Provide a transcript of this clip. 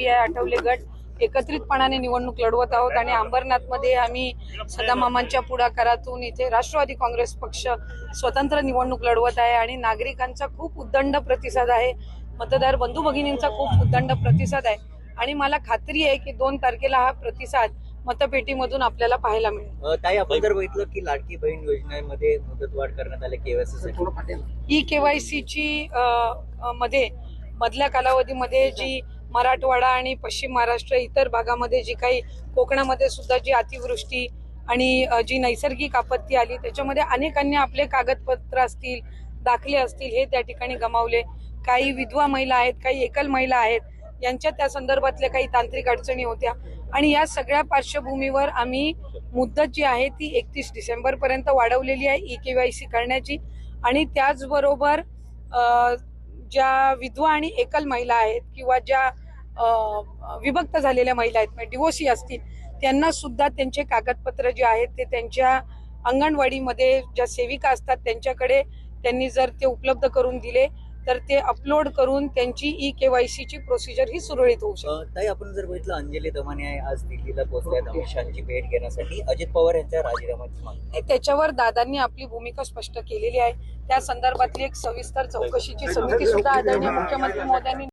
जी आहे आठवले गट एकत्रितपणाने निवडणूक लढवत आहोत आणि अंबरनाथमध्ये आम्ही सदामामांच्या पुढाकारातून इथे राष्ट्रवादी काँग्रेस पक्ष स्वतंत्र निवडणूक लढवत आहे आणि नागरिकांचा खूप उदंड प्रतिसाद आहे, मतदार बंधू भगिनींचा खूप उदंड प्रतिसाद आहे आणि मला खात्री आहे की 2 तारखेला हा प्रतिसाद मतपेटीमधून आपल्याला पाहायला मिळेल. ताई, आपण जर बघितलं की लाडकी बहीण योजनेमध्ये मुदतवाढ करण्यात आली केवायसी केवायसीची मध्ये मधल्या कालावधीमध्ये जी मराठवाडा आणि पश्चिम महाराष्ट्र इतर भागामध्ये जी काही कोकणामध्ये सुद्धा जी अतिवृष्टी आणि जी नैसर्गिक आपत्ती आली त्याच्यामध्ये अनेकांनी आपले कागदपत्र असतील, दाखले असतील हे त्या ठिकाणी गमावले. काही विधवा महिला आहेत, काही एकल महिला आहेत, यांच्या त्या संदर्भातल्या काही तांत्रिक अडचणी होत्या आणि या सगळ्या पार्श्वभूमीवर आम्ही मुदत जी आहे ती 31 डिसेंबर पर्यंत वाढवलेली आहे केवायसी करण्याची आणि त्याचबरोबर ज्या विधवा आणि एकल महिला आहेत किंवा ज्या विभक्त झालेल्या महिला आहेत म्हणजे डिवोर्सी असतील त्यांना सुद्धा त्यांचे कागदपत्र जे आहेत ते त्यांच्या अंगणवाडीमध्ये ज्या सेविका असतात त्यांच्याकडे त्यांनी जर ते उपलब्ध करून दिले तर ते अपलोड करून त्यांची केवायसीची प्रोसिजर ही सुरळीत होऊ शकते. ताई, आपण जर बघितलं अंजली दमाने आज दिल्लीला पोहोचल्यात अमित शहाची भेट घेण्यासाठी, अजित पवार यांच्या राजीनाम्याची मागणी. त्याच्यावर दादांनी आपली भूमिका स्पष्ट केलेली आहे. त्या संदर्भातली एक सविस्तर चौकशीची समिती सुद्धा आदरणीय मुख्यमंत्री महोदयांनी